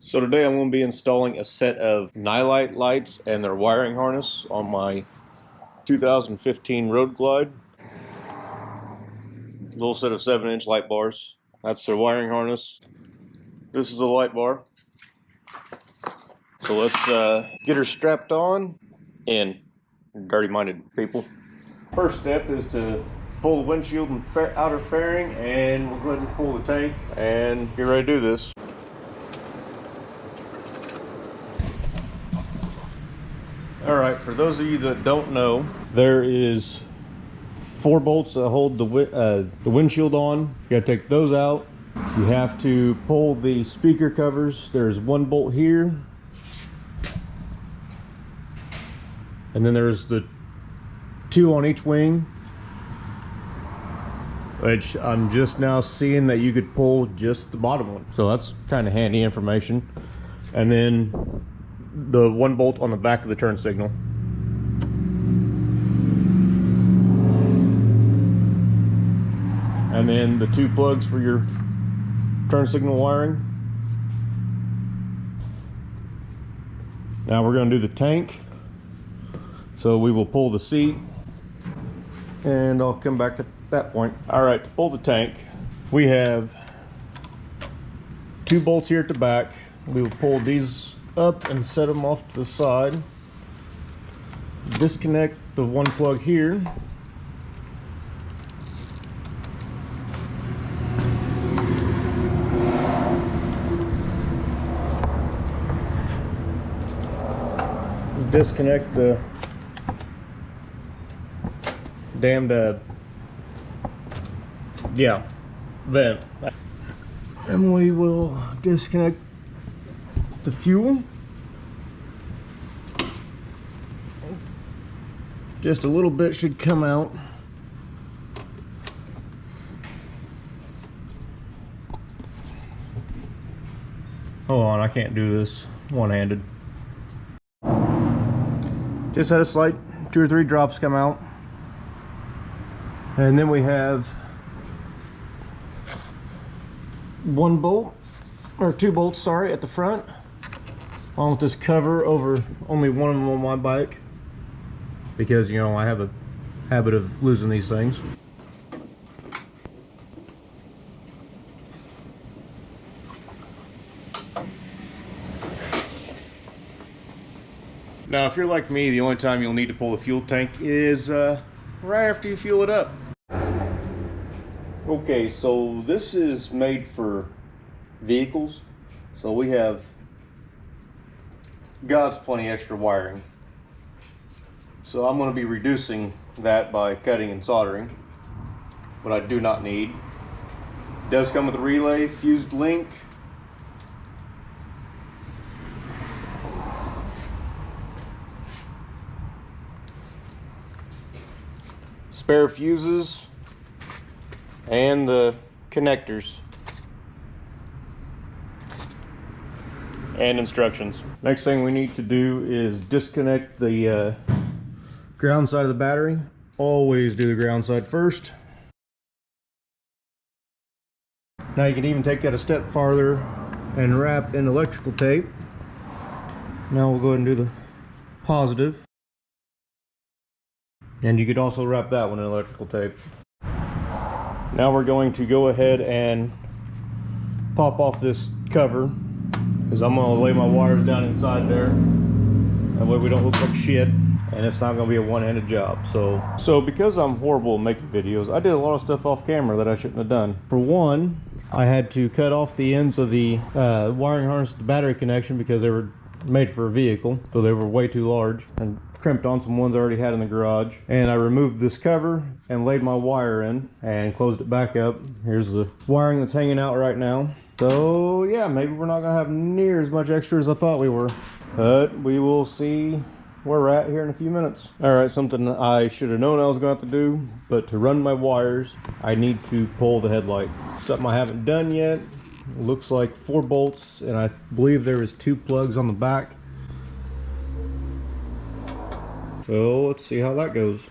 So today I'm going to be installing a set of nightlight lights and their wiring harness on my 2015 Road Glide. Little set of 7-inch light bars. That's their wiring harness. This is the light bar. So let's get her strapped on and dirty-minded people. First step is to pull the windshield and outer fairing, and we'll go ahead and pull the tank and get ready to do this. Alright, for those of you that don't know, there is 4 bolts that hold the windshield on. You gotta take those out. You have to pull the speaker covers. There's 1 bolt here. And then there's the 2 on each wing, which I'm just now seeing that you could pull just the bottom one. So that's kind of handy information. And then the 1 bolt on the back of the turn signal. And then the 2 plugs for your turn signal wiring. Now we're going to do the tank. So we will pull the seat, and I'll come back at that point. All right, to pull the tank, we have 2 bolts here at the back. We will pull these up and set them off to the side. Disconnect the 1 plug here. Disconnect the damned vent, and we will disconnect the fuel. Just a little bit should come out. Hold on, I can't do this one-handed. Just had a slight 2 or 3 drops come out. And then we have 1 bolt, or 2 bolts, sorry, at the front. Along with this cover over only one of them on my bike, because, you know, I have a habit of losing these things. Now, if you're like me, the only time you'll need to pull the fuel tank is right after you fuel it up. Okay, so this is made for vehicles, so we have God's plenty extra wiring. So I'm going to be reducing that by cutting and soldering what I do not need. It does come with a relay, fused link, spare fuses, and the connectors and instructions. Next thing we need to do is disconnect the ground side of the battery. Always do the ground side first. Now you can even take that a step farther and wrap in electrical tape. Now we'll go ahead and do the positive. And you could also wrap that one in electrical tape. Now we're going to go ahead and pop off this cover, because I'm going to lay my wires down inside there. That way we don't look like shit, and it's not going to be a one-handed job. So because I'm horrible at making videos, I did a lot of stuff off camera that I shouldn't have done. For one, I had to cut off the ends of the wiring harness to the battery connection, because they were made for a vehicle, so they were way too large, and crimped on some ones I already had in the garage. And I removed this cover and laid my wire in and closed it back up. Here's the wiring that's hanging out right now. So yeah, maybe we're not gonna have near as much extra as I thought we were, but we will see where we're at here in a few minutes. All right, something I should have known I was gonna have to do, but to run my wires, I need to pull the headlight. Something I haven't done yet. It looks like 4 bolts, and I believe there is 2 plugs on the back. So let's see how that goes.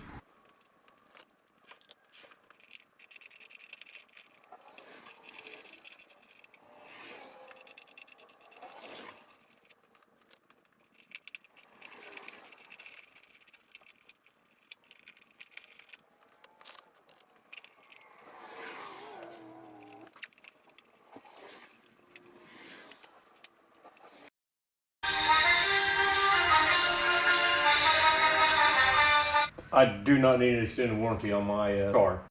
I do not need an extended warranty on my car.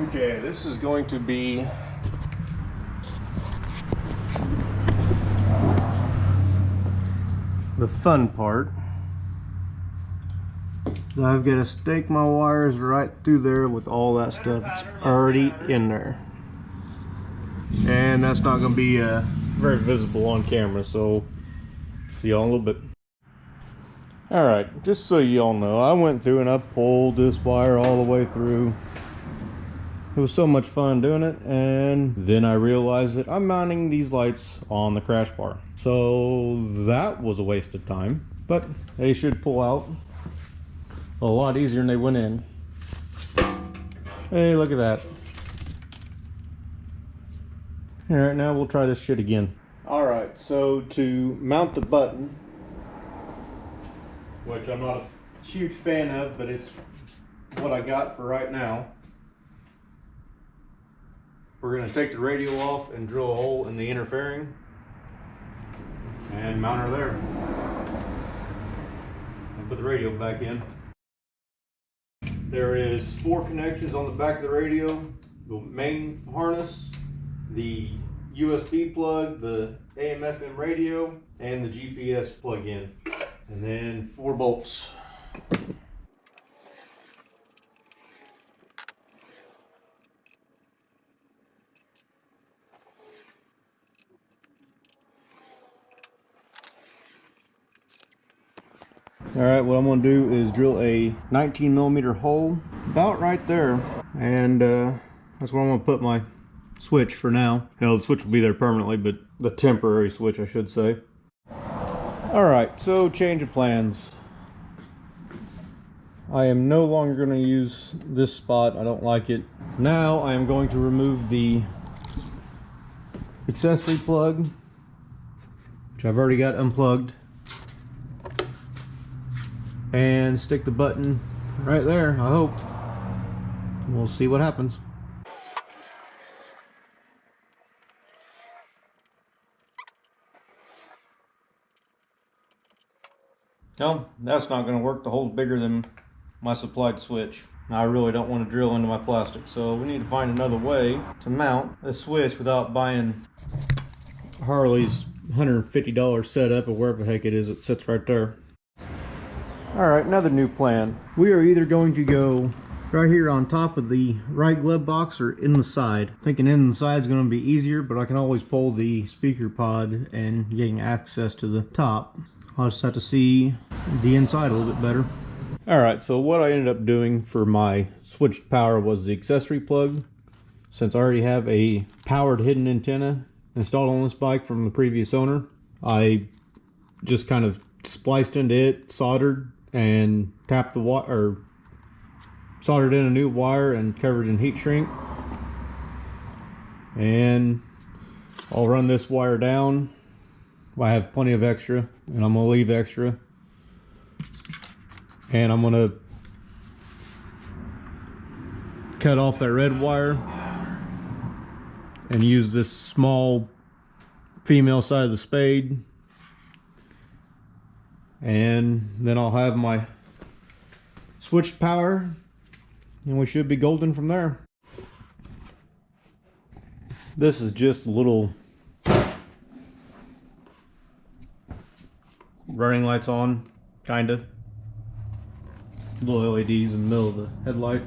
Okay, this is going to be the fun part. So I've got to stake my wires right through there with all that stuff. It's already in there. And that's not going to be very visible on camera, so see y'all in a little bit. Alright, just so y'all know, I went through and I pulled this wire all the way through. It was so much fun doing it, and then I realized that I'm mounting these lights on the crash bar. So that was a waste of time, but they should pull out a lot easier than they went in. Hey, look at that. Alright, now we'll try this shit again. Alright, so to mount the button, which I'm not a huge fan of, but it's what I got for right now. We're going to take the radio off and drill a hole in the inner fairing and mount her there. And put the radio back in. There is 4 connections on the back of the radio: the main harness, the USB plug, the AM/FM radio, and the GPS plug-in. And then 4 bolts. Alright, what I'm going to do is drill a 19mm hole about right there, and that's where I'm going to put my switch for now. Hell, the switch will be there permanently, but the temporary switch, I should say. Alright, so change of plans. I am no longer going to use this spot. I don't like it. Now I am going to remove the accessory plug, which I've already got unplugged, and stick the button right there, I hope. We'll see what happens. No, that's not going to work. The hole's bigger than my supplied switch. I really don't want to drill into my plastic, so we need to find another way to mount a switch without buying Harley's $150 setup or wherever the heck it is that sits right there. Alright, another new plan. We are either going to go right here on top of the right glove box or in the side. Thinking in the side is going to be easier, but I can always pull the speaker pod and getting access to the top. I'll just have to see the inside a little bit better. Alright, so what I ended up doing for my switched power was the accessory plug. Since I already have a powered hidden antenna installed on this bike from the previous owner, I just kind of spliced into it, soldered, and tapped the wire, or soldered in a new wire and covered in heat shrink. And I'll run this wire down. I have plenty of extra, and I'm gonna leave extra. And I'm gonna cut off that red wire and use this small female side of the spade, and then I'll have my switched power, and we should be golden from there. This is just a little running lights on, kinda. Little LEDs in the middle of the headlight.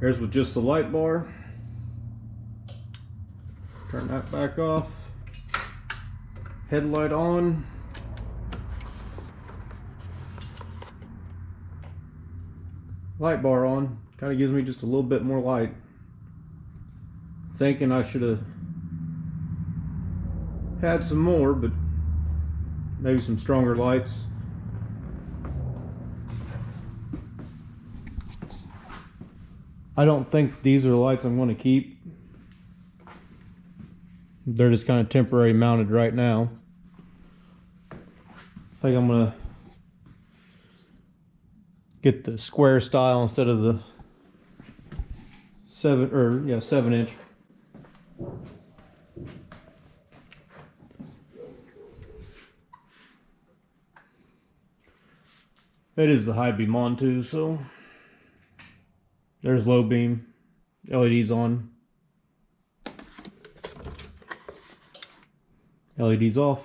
Here's with just the light bar. Turn that back off. Headlight on. Light bar on. Kind of gives me just a little bit more light. Thinking I should have had some more, but maybe some stronger lights. I don't think these are the lights I'm going to keep. They're just kind of temporary mounted right now. I think I'm going to get the square style instead of the 7-inch. It is the high beam on too, so there's low beam, LEDs on, LEDs off.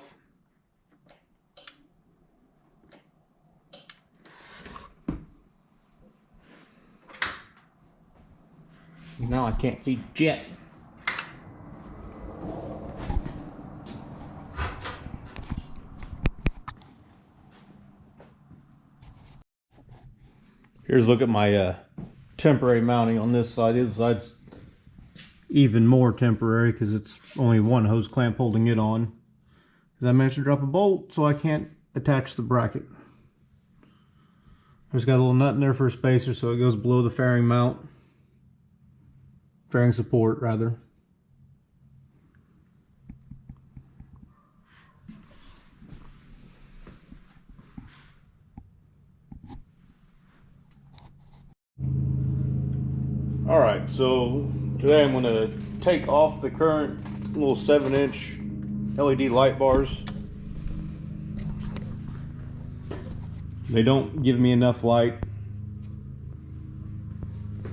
Now I can't see jet. Here's a look at my temporary mounting on this side. This side's even more temporary because it's only one hose clamp holding it on. Because I managed to drop a bolt, so I can't attach the bracket. There's got a little nut in there for a spacer, so it goes below the fairing mount. Fairing support, rather. Alright, so today I'm going to take off the current little 7-inch LED light bars. They don't give me enough light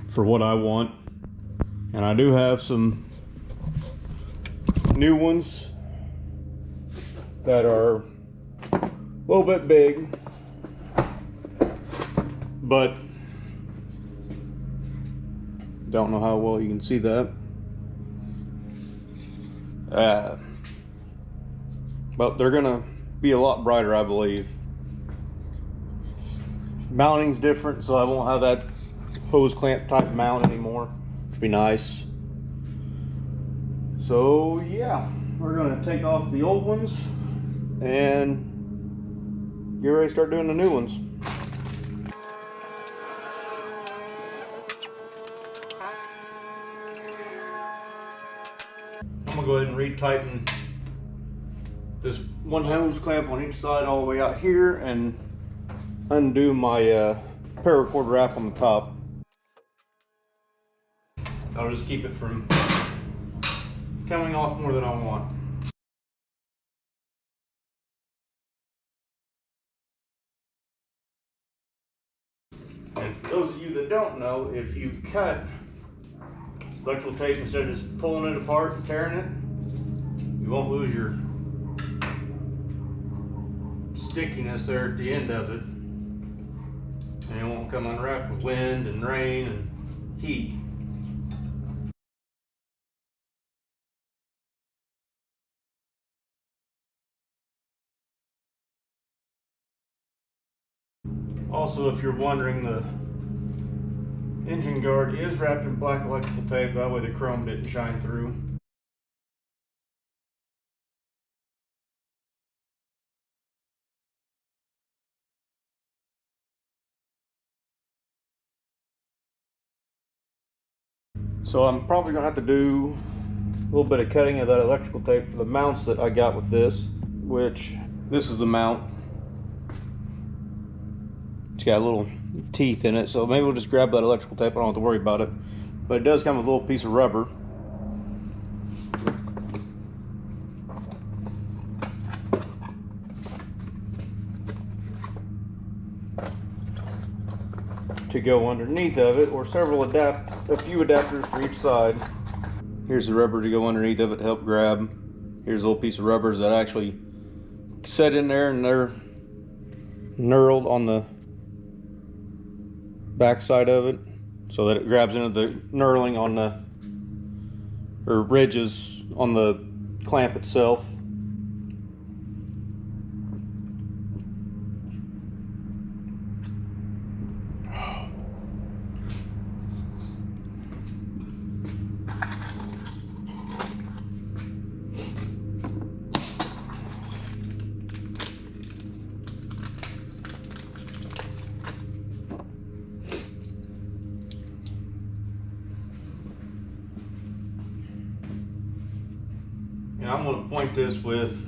for what I want. And I do have some new ones that are a little bit big, but don't know how well you can see that. But they're gonna be a lot brighter, I believe. Mounting's different, so I won't have that hose clamp type mount anymore, which would be nice. So yeah, we're gonna take off the old ones and get ready to start doing the new ones. I'm gonna go ahead and retighten this one hose clamp on each side all the way out here and undo my paracord wrap on the top. I'll just keep it from coming off more than I want. And for those of you that don't know, if you cut electrical tape instead of just pulling it apart and tearing it, you won't lose your stickiness there at the end of it, and it won't come unwrapped with wind and rain and heat. Also, if you're wondering, the engine guard is wrapped in black electrical tape, that way the chrome didn't shine through. So I'm probably gonna have to do a little bit of cutting of that electrical tape for the mounts that I got with this, which this is the mount. It's got little teeth in it, so maybe we'll just grab that electrical tape. I don't have to worry about it, but it does come with a little piece of rubber. To go underneath of it, or a few adapters for each side. Here's the rubber to go underneath of it to help grab. Here's a little piece of rubber that actually set in there, and they're knurled on the back side of it so that it grabs into the knurling on the, or ridges on the clamp itself. And I'm going to point this with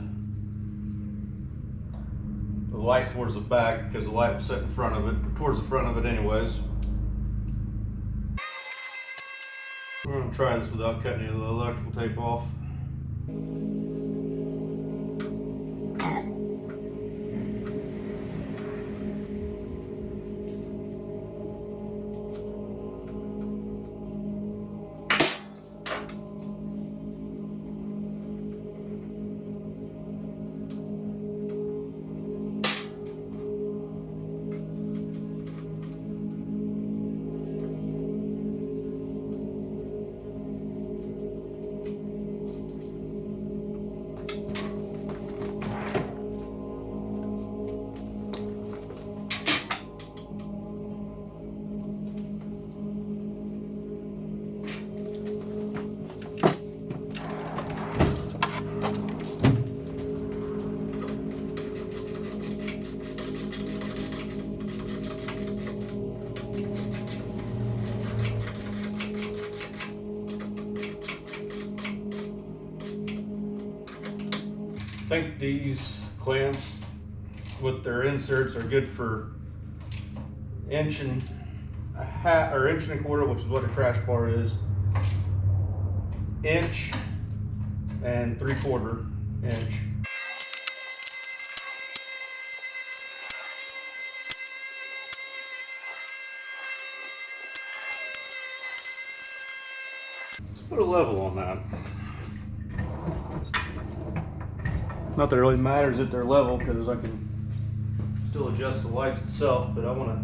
the light towards the back because the light was set in front of it, towards the front of it anyways. We're going to try this without cutting any of the electrical tape off. think these clamps with their inserts are good for inch and a half or inch and a quarter, which is what a crash bar is, inch and 3/4 inch. Let's put a level on that. Not that it really matters that they're level, because I can still adjust the lights itself, but I want to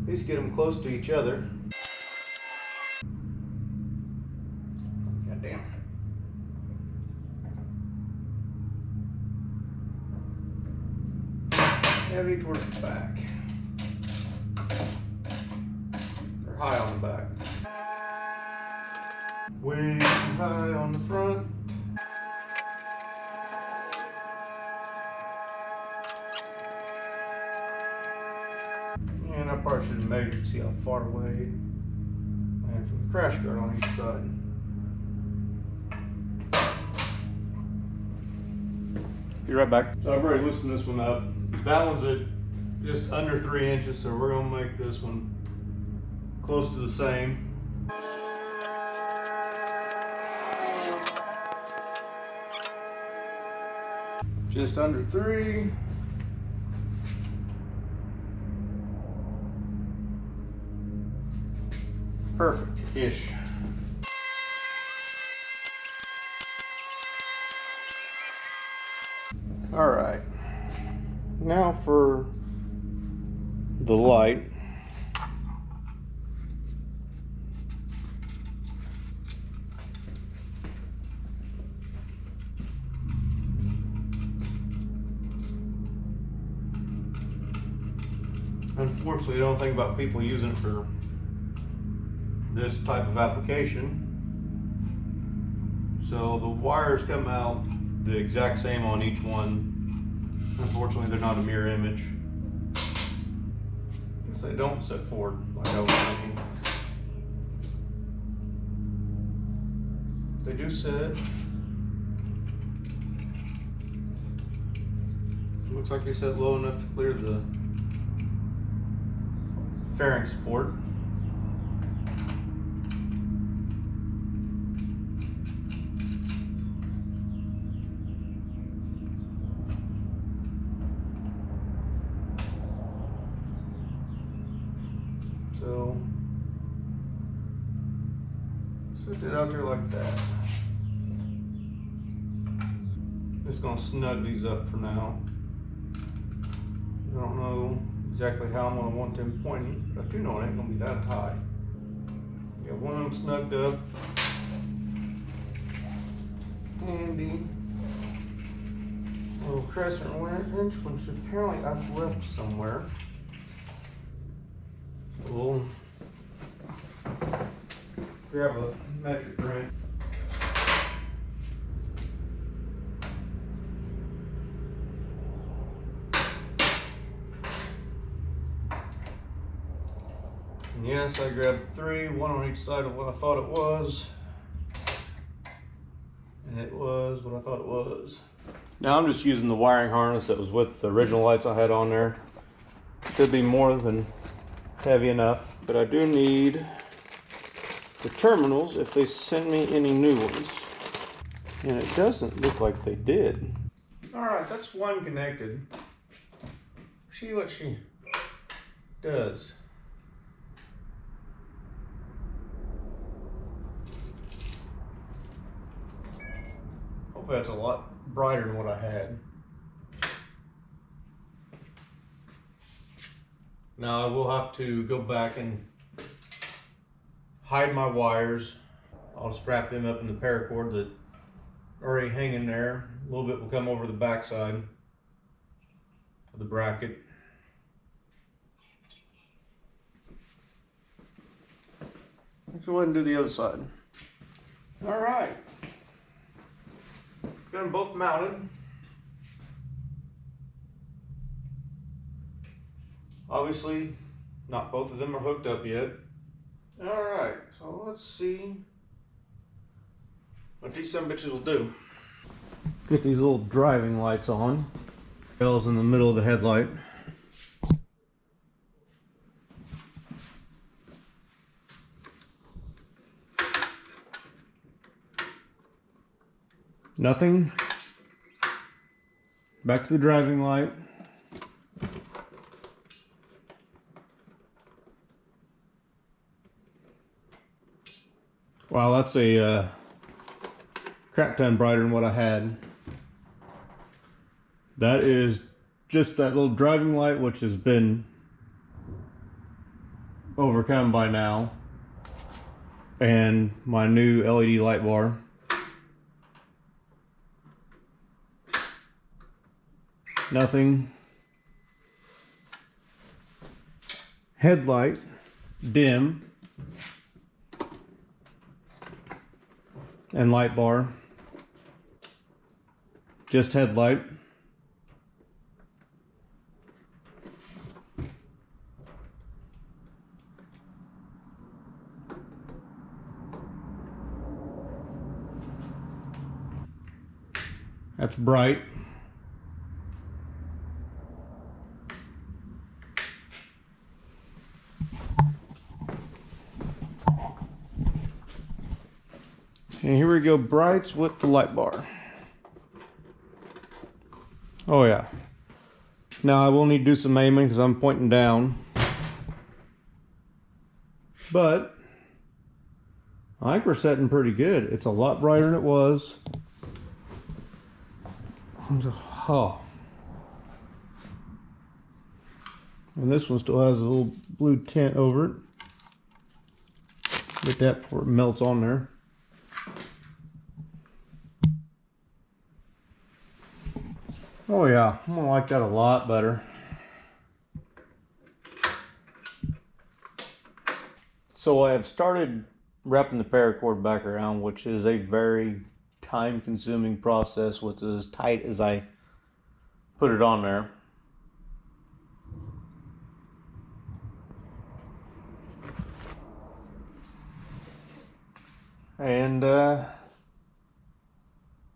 at least get them close to each other. God damn. Heavy towards the back. Or high on the back. Way too high on the front. And I probably should have measured to see how far away I am from the crash guard on each side. Be right back. So I've already loosened this one up. That one's at just under 3 inches, so we're gonna make this one close to the same. Just under 3. Perfect-ish. All right, now for the light. Unfortunately, I don't think about people using it for this type of application. So the wires come out the exact same on each one. Unfortunately, they're not a mirror image. I guess they don't set forward like I was thinking. They do set. Looks like they set low enough to clear the fairing support. So set it out there like that. Just gonna snug these up for now. I don't know exactly how I'm gonna want them pointing, but I do know it ain't gonna be that high. Got one of them snugged up. Handy little crescent wrench, which apparently I've left somewhere. So we'll grab a metric wrench. And yes, I grabbed 3, one on each side of what I thought it was. And it was what I thought it was. Now I'm just using the wiring harness that was with the original lights I had on there. Should be more than heavy enough, but I do need the terminals if they send me any new ones. And it doesn't look like they did. All right, that's one connected. See what she does. Hopefully that's a lot brighter than what I had. Now I will have to go back and hide my wires. I'll just wrap them up in the paracord that are already hanging there. A little bit will come over the backside of the bracket. Let's go ahead and do the other side. All right. Got them both mounted. Obviously, not both of them are hooked up yet. All right, so let's see what these some bitches will do. Get these little driving lights on. Bells in the middle of the headlight. Nothing. Back to the driving light. Wow, that's a crap ton brighter than what I had. That is just that little driving light, which has been overcome by now, and my new LED light bar. Nothing. Headlight dim, and light bar. Just headlight. That's bright. And here we go, brights with the light bar. Oh yeah. Now I will need to do some aiming because I'm pointing down. But I think we're setting pretty good. It's a lot brighter than it was. Oh. And this one still has a little blue tint over it. Get that before it melts on there. Oh yeah, I'm gonna like that a lot better. So I have started wrapping the paracord back around, which is a very time-consuming process with as tight as I put it on there. And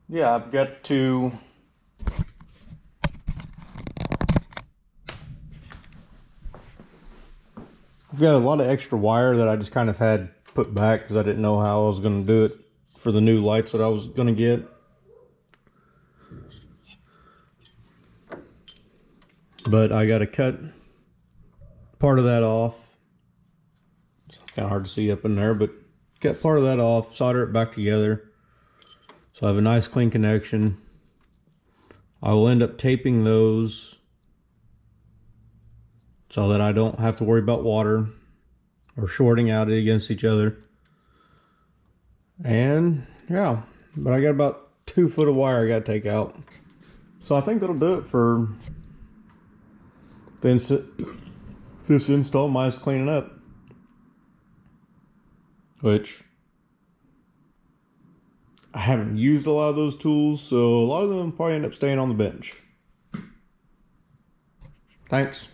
yeah, I've got to I've got a lot of extra wire that I just kind of had put back because I didn't know how I was going to do it for the new lights that I was going to get. But I got to cut part of that off. It's kind of hard to see up in there, but cut part of that off, solder it back together. So I have a nice clean connection. I will end up taping those so that I don't have to worry about water or shorting out it against each other. And yeah, but I got about 2 foot of wire I got to take out. So I think that'll do it for this install minus cleaning up. Which I haven't used a lot of those tools, so a lot of them probably end up staying on the bench. Thanks.